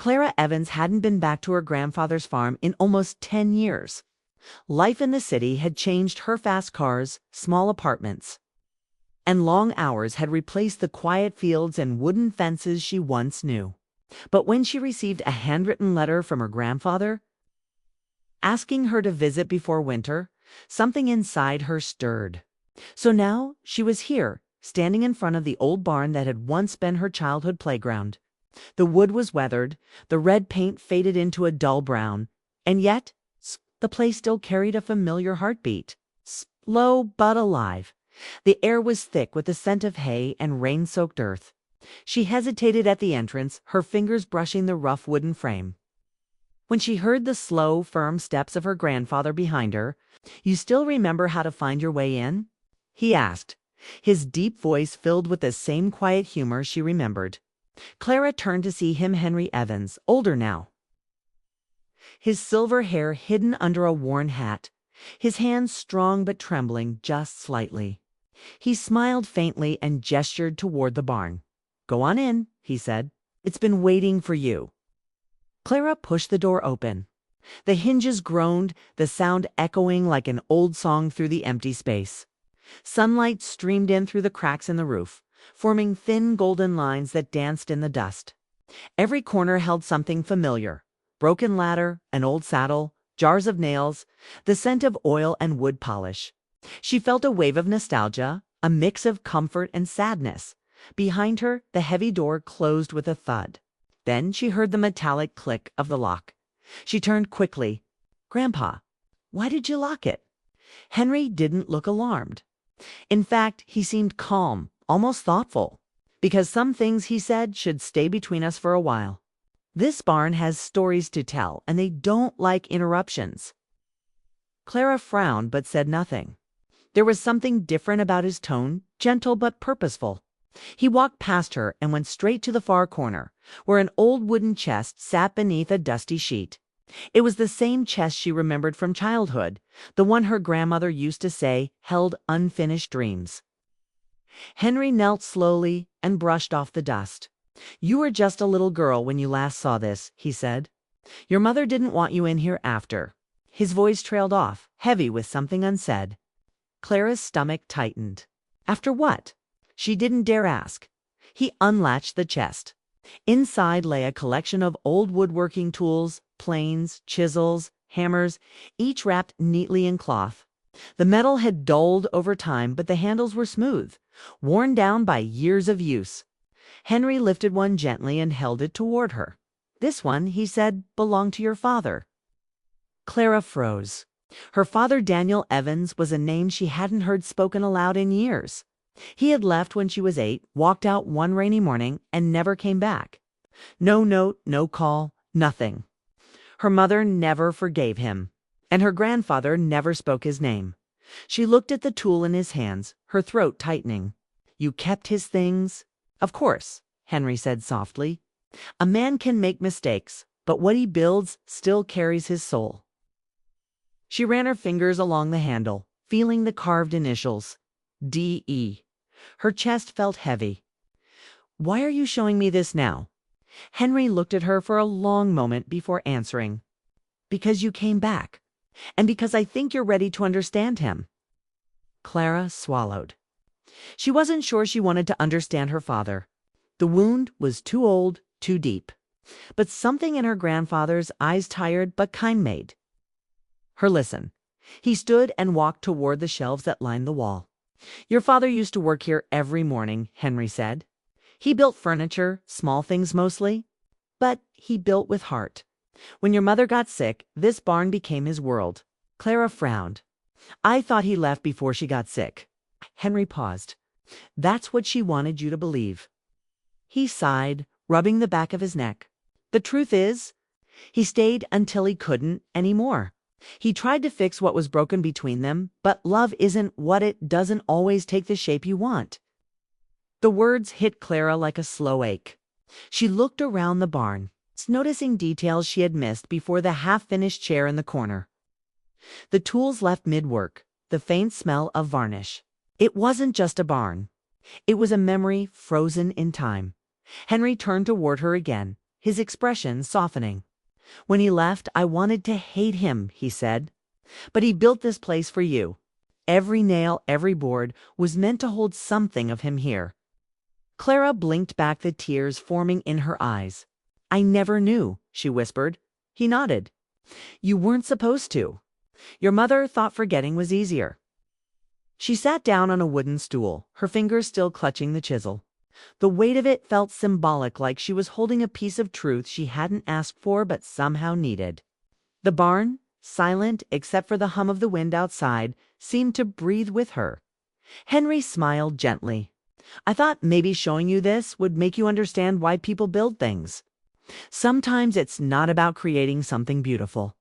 Clara Evans hadn't been back to her grandfather's farm in almost 10 years. Life in the city had changed her fast cars, small apartments, and long hours had replaced the quiet fields and wooden fences she once knew. But when she received a handwritten letter from her grandfather, asking her to visit before winter, something inside her stirred. So now she was here, standing in front of the old barn that had once been her childhood playground. The wood was weathered, the red paint faded into a dull brown, and yet the place still carried a familiar heartbeat, slow but alive. The air was thick with the scent of hay and rain-soaked earth. She hesitated at the entrance, her fingers brushing the rough wooden frame. When she heard the slow, firm steps of her grandfather behind her, "You still remember how to find your way in?" he asked, his deep voice filled with the same quiet humor she remembered. Clara turned to see him, Henry Evans, older now, his silver hair hidden under a worn hat, his hands strong but trembling just slightly. He smiled faintly and gestured toward the barn. "Go on in," he said. "It's been waiting for you." Clara pushed the door open. The hinges groaned, the sound echoing like an old song through the empty space. Sunlight streamed in through the cracks in the roof, forming thin golden lines that danced in the dust. Every corner held something familiar: broken ladder, an old saddle, jars of nails, the scent of oil and wood polish. She felt a wave of nostalgia, a mix of comfort and sadness. Behind her, the heavy door closed with a thud. Then she heard the metallic click of the lock. She turned quickly. "Grandpa, why did you lock it?" Henry didn't look alarmed. In fact, he seemed calm, almost thoughtful. "Because some things," he said, "should stay between us for a while. This barn has stories to tell, and they don't like interruptions." Clara frowned but said nothing. There was something different about his tone, gentle but purposeful. He walked past her and went straight to the far corner, where an old wooden chest sat beneath a dusty sheet. It was the same chest she remembered from childhood, the one her grandmother used to say held unfinished dreams. Henry knelt slowly and brushed off the dust. "You were just a little girl when you last saw this," he said. "Your mother didn't want you in here after." His voice trailed off, heavy with something unsaid. Clara's stomach tightened. After what? She didn't dare ask. He unlatched the chest. Inside lay a collection of old woodworking tools, planes, chisels, hammers, each wrapped neatly in cloth. The metal had dulled over time, but the handles were smooth, worn down by years of use. Henry lifted one gently and held it toward her. "This one," he said, "belonged to your father." Clara froze. Her father, Daniel Evans, was a name she hadn't heard spoken aloud in years. He had left when she was 8, walked out one rainy morning, and never came back. No note, no call, nothing. Her mother never forgave him, and her grandfather never spoke his name. She looked at the tool in his hands, her throat tightening. "You kept his things?" "Of course," Henry said softly. "A man can make mistakes, but what he builds still carries his soul." She ran her fingers along the handle, feeling the carved initials. D.E. Her chest felt heavy. "Why are you showing me this now?" Henry looked at her for a long moment before answering. "Because you came back, and because I think you're ready to understand him." Clara swallowed. She wasn't sure she wanted to understand her father. The wound was too old, too deep. But something in her grandfather's eyes, tired but kind, made her listen. He stood and walked toward the shelves that lined the wall. "Your father used to work here every morning," Henry said. "He built furniture, small things mostly, but he built with heart. When your mother got sick, this barn became his world." Clara frowned. "I thought he left before she got sick." Henry paused. "That's what she wanted you to believe." He sighed, rubbing the back of his neck. "The truth is, he stayed until he couldn't anymore. He tried to fix what was broken between them, but love isn't what it doesn't always take the shape you want." The words hit Clara like a slow ache. She looked around the barn, noticing details she had missed before: the half-finished chair in the corner, the tools left mid-work, the faint smell of varnish. It wasn't just a barn. It was a memory frozen in time. Henry turned toward her again, his expression softening. "When he left, I wanted to hate him," he said. "But he built this place for you. Every nail, every board was meant to hold something of him here." Clara blinked back, the tears forming in her eyes. "I never knew," she whispered. He nodded. "You weren't supposed to. Your mother thought forgetting was easier." She sat down on a wooden stool, her fingers still clutching the chisel. The weight of it felt symbolic, like she was holding a piece of truth she hadn't asked for but somehow needed. The barn, silent except for the hum of the wind outside, seemed to breathe with her. Henry smiled gently. "I thought maybe showing you this would make you understand why people build things. Sometimes it's not about creating something beautiful.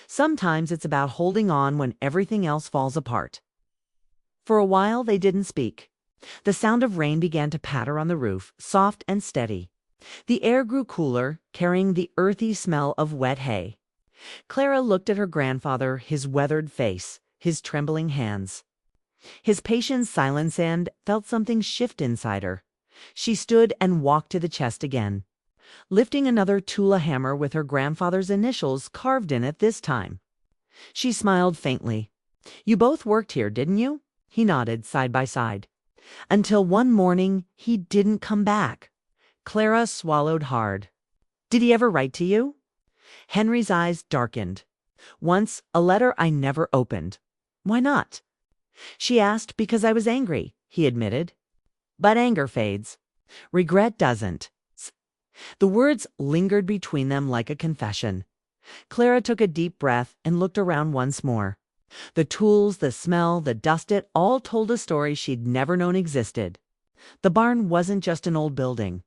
Sometimes it's about holding on when everything else falls apart." For a while they didn't speak. The sound of rain began to patter on the roof, soft and steady. The air grew cooler, carrying the earthy smell of wet hay. Clara looked at her grandfather, his weathered face, his trembling hands. His patient silence, and felt something shift inside her. She stood and walked to the chest again, lifting another Tula hammer with her grandfather's initials carved in it this time. She smiled faintly. "You both worked here, didn't you?" He nodded, side by side. "Until one morning he didn't come back." Clara swallowed hard. "Did he ever write to you?" Henry's eyes darkened. "Once, a letter I never opened." "Why not?" She asked. "Because I was angry," he admitted. "But anger fades. Regret doesn't." The words lingered between them like a confession. Clara took a deep breath and looked around once more. The tools, the smell, the dust, it all told a story she'd never known existed. The barn wasn't just an old building.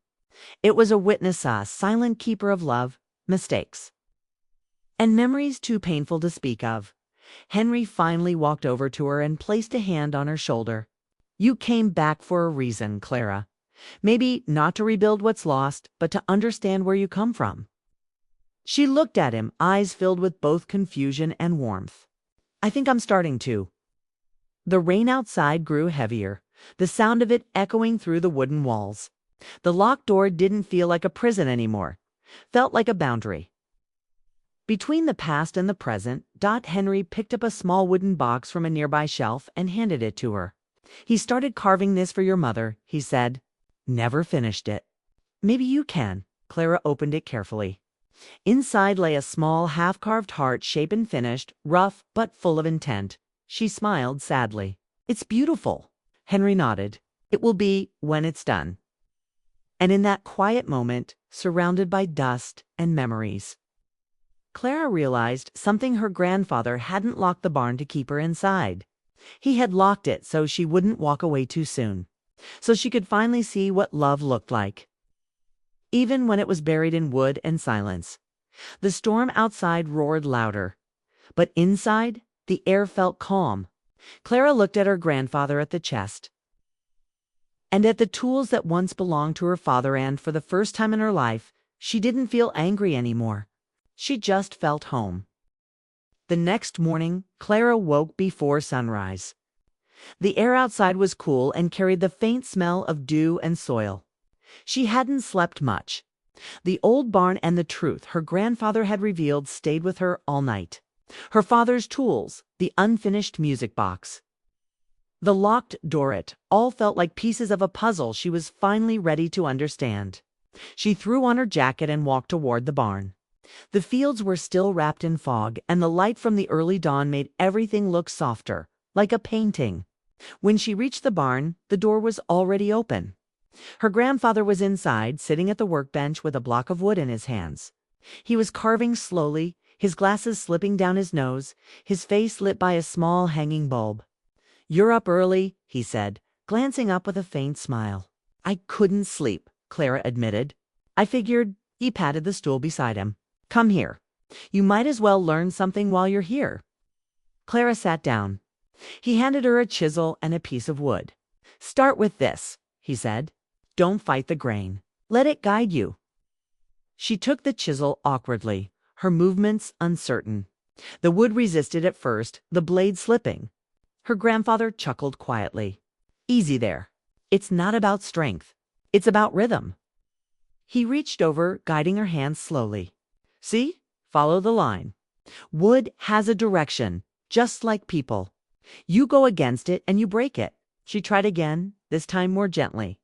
It was a witness, a silent keeper of love, mistakes, and memories too painful to speak of. Henry finally walked over to her and placed a hand on her shoulder. "You came back for a reason, Clara. Maybe not to rebuild what's lost, but to understand where you come from." She looked at him, eyes filled with both confusion and warmth. "I think I'm starting to." The rain outside grew heavier, the sound of it echoing through the wooden walls. The locked door didn't feel like a prison anymore, felt like a boundary. Between the past and the present, Henry picked up a small wooden box from a nearby shelf and handed it to her. "He started carving this for your mother," he said. "Never finished it." "Maybe you can." Clara opened it carefully. Inside lay a small, half-carved heart, shape and finished, rough but full of intent. She smiled sadly. "It's beautiful." Henry nodded. "It will be when it's done." And in that quiet moment, surrounded by dust and memories, Clara realized something: her grandfather hadn't locked the barn to keep her inside. He had locked it so she wouldn't walk away too soon, so she could finally see what love looked like, even when it was buried in wood and silence. The storm outside roared louder, but inside, the air felt calm. Clara looked at her grandfather, at the chest, and at the tools that once belonged to her father, and for the first time in her life, she didn't feel angry anymore. She just felt home. The next morning, Clara woke before sunrise. The air outside was cool and carried the faint smell of dew and soil. She hadn't slept much. The old barn and the truth her grandfather had revealed stayed with her all night. Her father's tools, the unfinished music box, the locked door, it all felt like pieces of a puzzle she was finally ready to understand. She threw on her jacket and walked toward the barn. The fields were still wrapped in fog, and the light from the early dawn made everything look softer, like a painting. When she reached the barn, the door was already open. Her grandfather was inside, sitting at the workbench with a block of wood in his hands. He was carving slowly, his glasses slipping down his nose, his face lit by a small hanging bulb. "You're up early," he said, glancing up with a faint smile. "I couldn't sleep," Clara admitted. "I figured." He patted the stool beside him. "Come here. You might as well learn something while you're here." Clara sat down. He handed her a chisel and a piece of wood. "Start with this," he said. "Don't fight the grain. Let it guide you." She took the chisel awkwardly, her movements uncertain. The wood resisted at first, the blade slipping. Her grandfather chuckled quietly. "Easy there. It's not about strength. It's about rhythm." He reached over, guiding her hands slowly. See? Follow the line. Wood has a direction, just like people. You go against it and you break it. She tried again, this time more gently.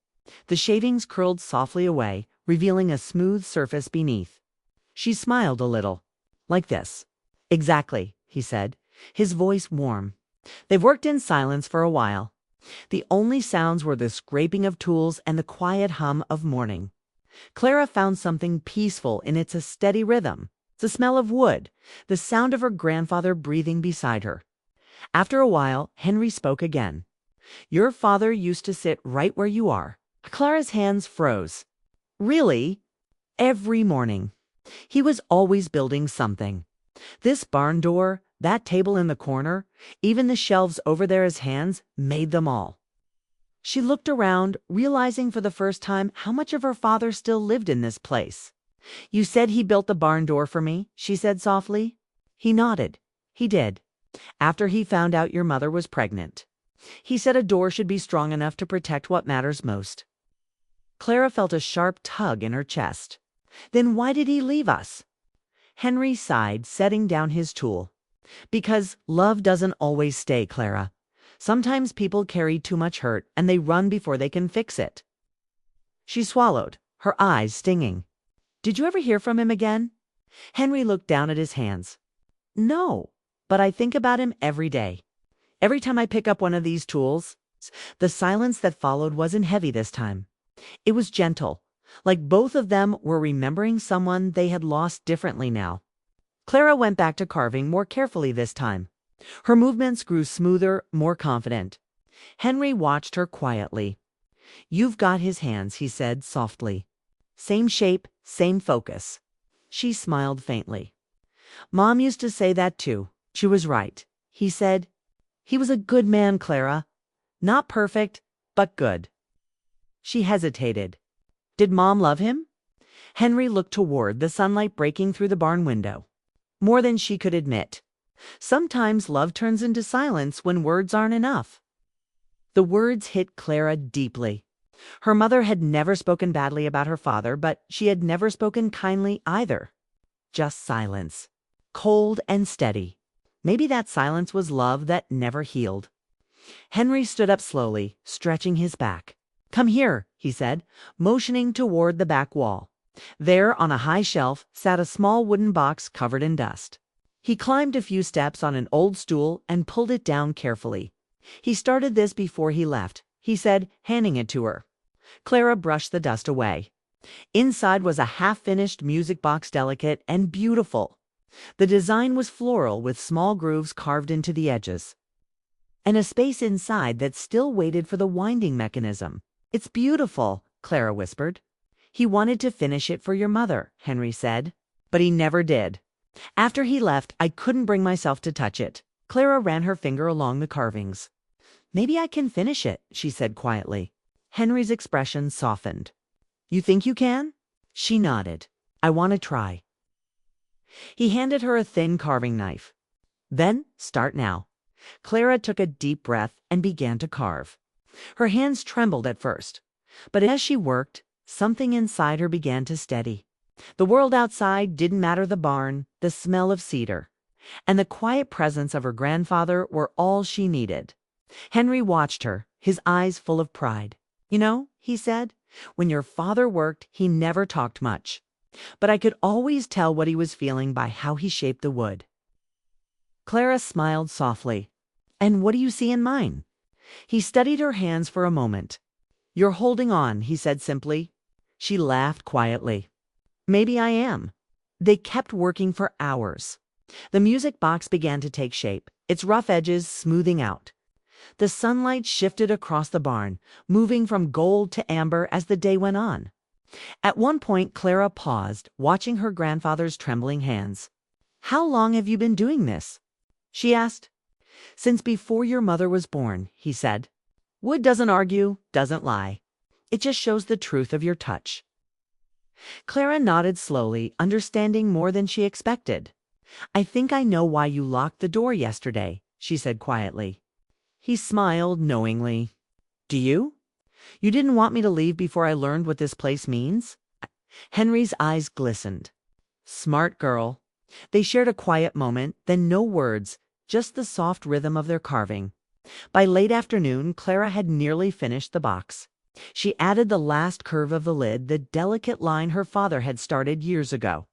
The shavings curled softly away, revealing a smooth surface beneath. She smiled a little. Like this. Exactly, he said, his voice warm. They've worked in silence for a while. The only sounds were the scraping of tools and the quiet hum of morning. Clara found something peaceful in its steady rhythm. The smell of wood, the sound of her grandfather breathing beside her. After a while, Henry spoke again. Your father used to sit right where you are. Clara's hands froze. Really? Every morning. He was always building something. This barn door, that table in the corner, even the shelves over there his hands made them all. She looked around, realizing for the first time how much of her father still lived in this place. You said he built the barn door for me, she said softly. He nodded. He did. After he found out your mother was pregnant. He said a door should be strong enough to protect what matters most. Clara felt a sharp tug in her chest. Then why did he leave us? Henry sighed, setting down his tool. Because love doesn't always stay, Clara. Sometimes people carry too much hurt and they run before they can fix it. She swallowed, her eyes stinging. Did you ever hear from him again? Henry looked down at his hands. No, but I think about him every day. Every time I pick up one of these tools. The silence that followed wasn't heavy this time. It was gentle, like both of them were remembering someone they had lost differently now. Clara went back to carving more carefully this time. Her movements grew smoother, more confident. Henry watched her quietly. You've got his hands, he said softly. Same shape, same focus. She smiled faintly. Mom used to say that too. She was right. He said, he was a good man, Clara. Not perfect, but good. She hesitated. Did Mom love him? Henry looked toward the sunlight breaking through the barn window. More than she could admit. Sometimes love turns into silence when words aren't enough. The words hit Clara deeply. Her mother had never spoken badly about her father, but she had never spoken kindly either. Just silence. Cold and steady. Maybe that silence was love that never healed. Henry stood up slowly, stretching his back. Come here, he said, motioning toward the back wall. There, on a high shelf, sat a small wooden box covered in dust. He climbed a few steps on an old stool and pulled it down carefully. He started this before he left, he said, handing it to her. Clara brushed the dust away. Inside was a half-finished music box, delicate and beautiful. The design was floral with small grooves carved into the edges. And a space inside that still waited for the winding mechanism. It's beautiful, Clara whispered. He wanted to finish it for your mother, Henry said, but he never did. After he left, I couldn't bring myself to touch it. Clara ran her finger along the carvings. Maybe I can finish it, she said quietly. Henry's expression softened. You think you can? She nodded. I want to try. He handed her a thin carving knife. Then, start now. Clara took a deep breath and began to carve. Her hands trembled at first, but as she worked, something inside her began to steady. The world outside didn't matter, the barn, the smell of cedar, and the quiet presence of her grandfather were all she needed. Henry watched her, his eyes full of pride. You know, he said, when your father worked, he never talked much. But I could always tell what he was feeling by how he shaped the wood. Clara smiled softly. And what do you see in mine? He studied her hands for a moment. You're holding on, he said simply. She laughed quietly. Maybe I am. They kept working for hours. The music box began to take shape, its rough edges smoothing out. The sunlight shifted across the barn, moving from gold to amber as the day went on. At one point, Clara paused, watching her grandfather's trembling hands. How long have you been doing this? She asked. Since before your mother was born, he said. Wood doesn't argue, doesn't lie. It just shows the truth of your touch. Clara nodded slowly, understanding more than she expected. I think I know why you locked the door yesterday, she said quietly. He smiled knowingly. Do you? You didn't want me to leave before I learned what this place means? Henry's eyes glistened. Smart girl. They shared a quiet moment, then no words, just the soft rhythm of their carving. By late afternoon, Clara had nearly finished the box. She added the last curve of the lid, the delicate line her father had started years ago.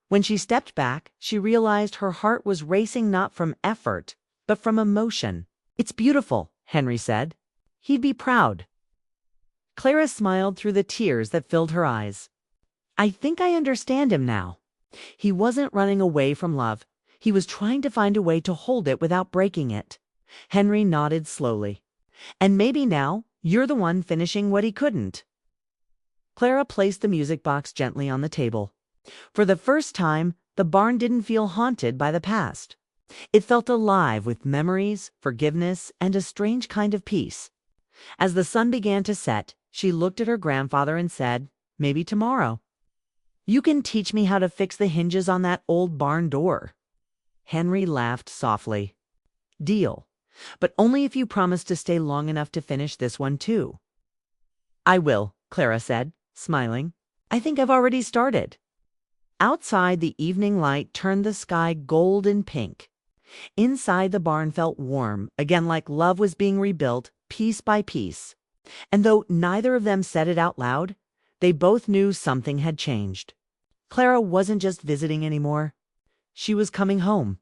When she stepped back, she realized her heart was racing not from effort, but from emotion. "It's beautiful," Henry said. "He'd be proud." Clara smiled through the tears that filled her eyes. "I think I understand him now. He wasn't running away from love. He was trying to find a way to hold it without breaking it." Henry nodded slowly. "And maybe now you're the one finishing what he couldn't." Clara placed the music box gently on the table. For the first time, the barn didn't feel haunted by the past. It felt alive with memories, forgiveness, and a strange kind of peace. As the sun began to set, she looked at her grandfather and said, "Maybe tomorrow. You can teach me how to fix the hinges on that old barn door." Henry laughed softly. "Deal. But only if you promise to stay long enough to finish this one too." "I will," Clara said, smiling. "I think I've already started." Outside, the evening light turned the sky gold and pink. Inside, the barn felt warm, again like love was being rebuilt piece by piece. And though neither of them said it out loud, they both knew something had changed. Clara wasn't just visiting anymore. She was coming home.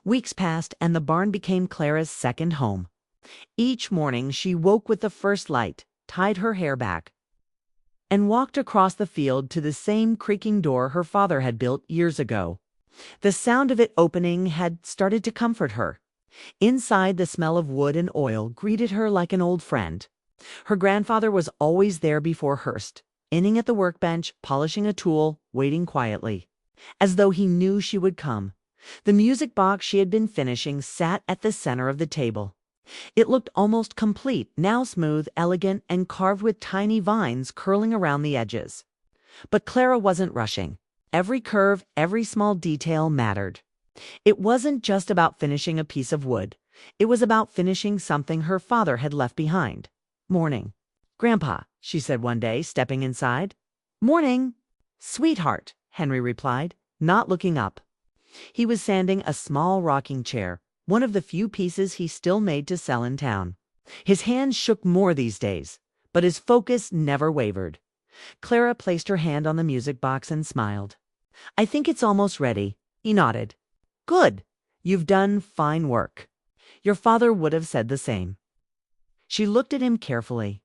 Weeks passed, and the barn became Clara's second home. Each morning, she woke with the first light, tied her hair back, and walked across the field to the same creaking door her father had built years ago. The sound of it opening had started to comfort her. Inside, the smell of wood and oil greeted her like an old friend. Her grandfather was always there before Hearst, inning at the workbench, polishing a tool, waiting quietly, as though he knew she would come. The music box she had been finishing sat at the center of the table. It looked almost complete, now smooth, elegant, and carved with tiny vines curling around the edges. But Clara wasn't rushing. Every curve, every small detail mattered. It wasn't just about finishing a piece of wood. It was about finishing something her father had left behind. "Morning, Grandpa," she said one day, stepping inside. "Morning, sweetheart," Henry replied, not looking up. He was sanding a small rocking chair, one of the few pieces he still made to sell in town. His hands shook more these days, but his focus never wavered. Clara placed her hand on the music box and smiled. "I think it's almost ready." He nodded. "Good. You've done fine work. Your father would have said the same." She looked at him carefully.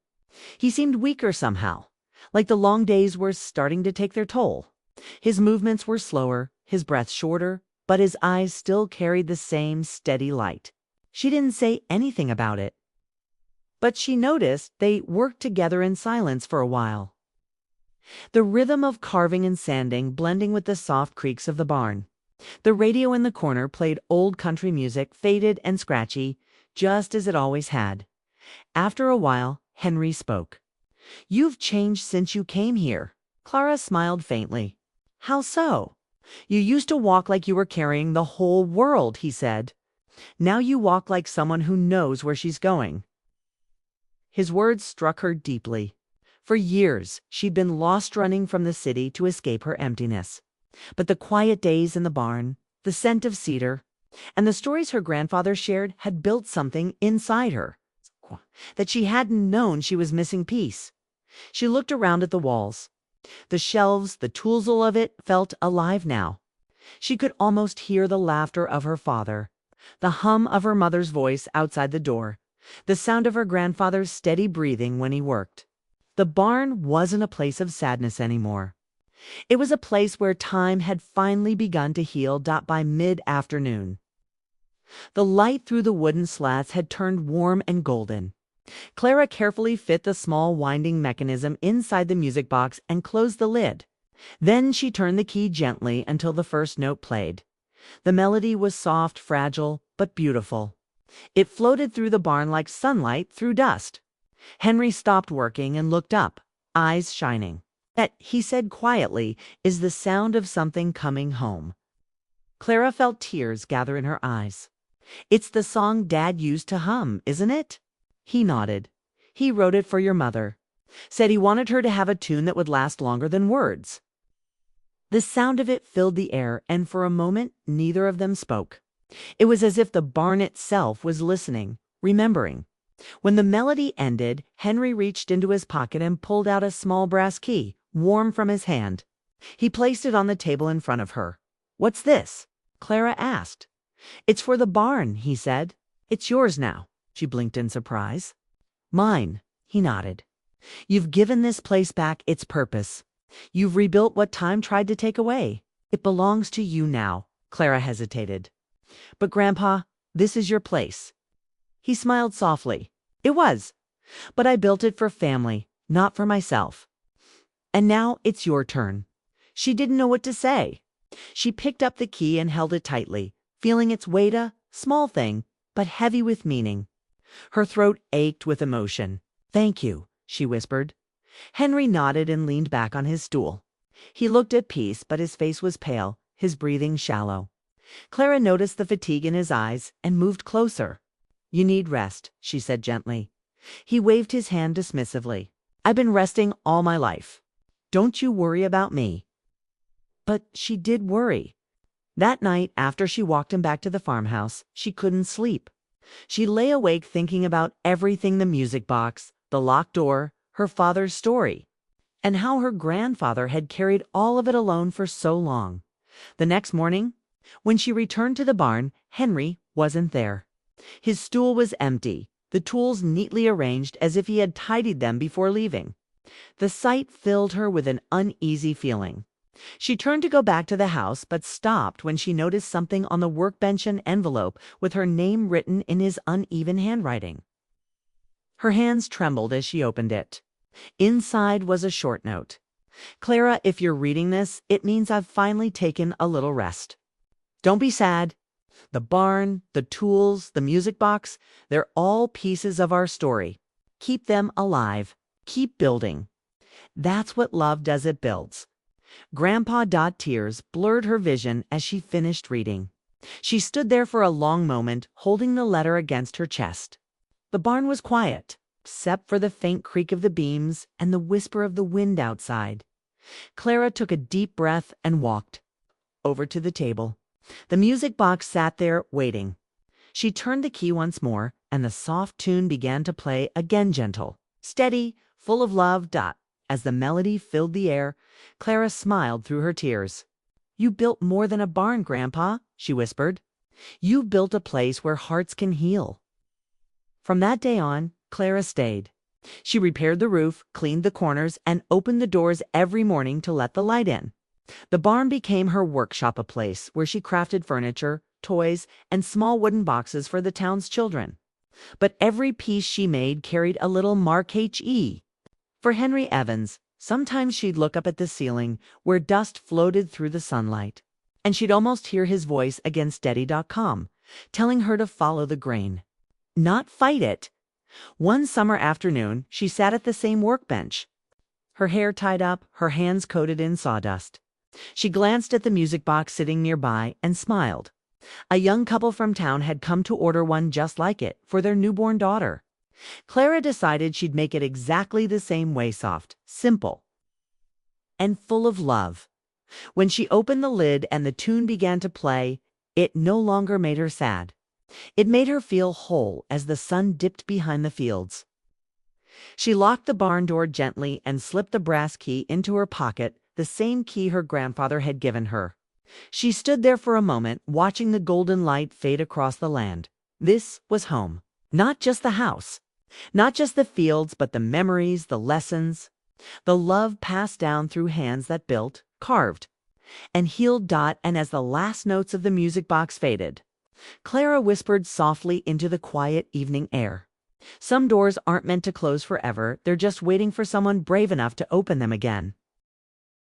He seemed weaker somehow, like the long days were starting to take their toll. His movements were slower, his breath shorter, but his eyes still carried the same steady light. She didn't say anything about it, but she noticed they worked together in silence for a while. The rhythm of carving and sanding blending with the soft creaks of the barn. The radio in the corner played old country music, faded and scratchy, just as it always had. After a while, Henry spoke. "You've changed since you came here." Clara smiled faintly. "How so?" "You used to walk like you were carrying the whole world," he said. "Now you walk like someone who knows where she's going." His words struck her deeply. For years, she'd been lost running from the city to escape her emptiness. But the quiet days in the barn, the scent of cedar, and the stories her grandfather shared had built something inside her that she hadn't known she was missing piece. She looked around at the walls. The shelves, the tools of it felt alive now. She could almost hear the laughter of her father, the hum of her mother's voice outside the door, the sound of her grandfather's steady breathing when he worked. The barn wasn't a place of sadness anymore. It was a place where time had finally begun to heal. By mid-afternoon, the light through the wooden slats had turned warm and golden. Clara carefully fit the small winding mechanism inside the music box and closed the lid. Then she turned the key gently until the first note played. The melody was soft, fragile, but beautiful. It floated through the barn like sunlight through dust. Henry stopped working and looked up, eyes shining. "That," he said quietly, "is the sound of something coming home." Clara felt tears gather in her eyes. "It's the song Dad used to hum, isn't it?" He nodded. "He wrote it for your mother. Said he wanted her to have a tune that would last longer than words. The sound of it filled the air, and for a moment neither of them spoke. It was as if the barn itself was listening, remembering. When the melody ended, Henry reached into his pocket and pulled out a small brass key, warm from his hand. He placed it on the table in front of her. "What's this?" Clara asked. "It's for the barn," he said. "It's yours now." She blinked in surprise. "Mine," he nodded. "You've given this place back its purpose. You've rebuilt what time tried to take away. It belongs to you now." Clara hesitated. "But Grandpa, this is your place." He smiled softly. "It was. But I built it for family, not for myself. And now it's your turn." She didn't know what to say. She picked up the key and held it tightly, feeling its weight, a small thing, but heavy with meaning. Her throat ached with emotion. "Thank you," she whispered. Henry nodded and leaned back on his stool. He looked at peace, but his face was pale, his breathing shallow. Clara noticed the fatigue in his eyes and moved closer. "You need rest," she said gently. He waved his hand dismissively. "I've been resting all my life. Don't you worry about me." But she did worry. That night, after she walked him back to the farmhouse, she couldn't sleep. She lay awake thinking about everything: the music box, the locked door, her father's story, and how her grandfather had carried all of it alone for so long. The next morning, when she returned to the barn, Henry wasn't there. His stool was empty, the tools neatly arranged as if he had tidied them before leaving. The sight filled her with an uneasy feeling. She turned to go back to the house, but stopped when she noticed something on the workbench, an envelope with her name written in his uneven handwriting. Her hands trembled as she opened it. Inside was a short note. "Clara, if you're reading this, it means I've finally taken a little rest. Don't be sad. The barn, the tools, the music box, they're all pieces of our story. Keep them alive. Keep building. That's what love does, it builds." Grandpa. Tears blurred her vision as she finished reading. She stood there for a long moment, holding the letter against her chest. The barn was quiet, except for the faint creak of the beams and the whisper of the wind outside. Clara took a deep breath and walked over to the table. The music box sat there waiting. She turned the key once more, and the soft tune began to play, again gentle, steady, full of love. As the melody filled the air, Clara smiled through her tears. "You built more than a barn, Grandpa," she whispered. "You built a place where hearts can heal." From that day on, Clara stayed. She repaired the roof, cleaned the corners, and opened the doors every morning to let the light in. The barn became her workshop, a place where she crafted furniture, toys, and small wooden boxes for the town's children. But every piece she made carried a little mark, H.E. for Henry Evans. Sometimes she'd look up at the ceiling, where dust floated through the sunlight, and she'd almost hear his voice again, steady.com, telling her to follow the grain, not fight it. One summer afternoon, she sat at the same workbench, her hair tied up, her hands coated in sawdust. She glanced at the music box sitting nearby and smiled. A young couple from town had come to order one just like it for their newborn daughter. Clara decided she'd make it exactly the same way, soft, simple, and full of love. When she opened the lid and the tune began to play, it no longer made her sad. It made her feel whole as the sun dipped behind the fields. She locked the barn door gently and slipped the brass key into her pocket, the same key her grandfather had given her. She stood there for a moment, watching the golden light fade across the land. This was home. Not just the house, not just the fields, but the memories, the lessons, the love passed down through hands that built, carved, and healed. And as the last notes of the music box faded, Clara whispered softly into the quiet evening air. Some doors aren't meant to close forever. They're just waiting for someone brave enough to open them again.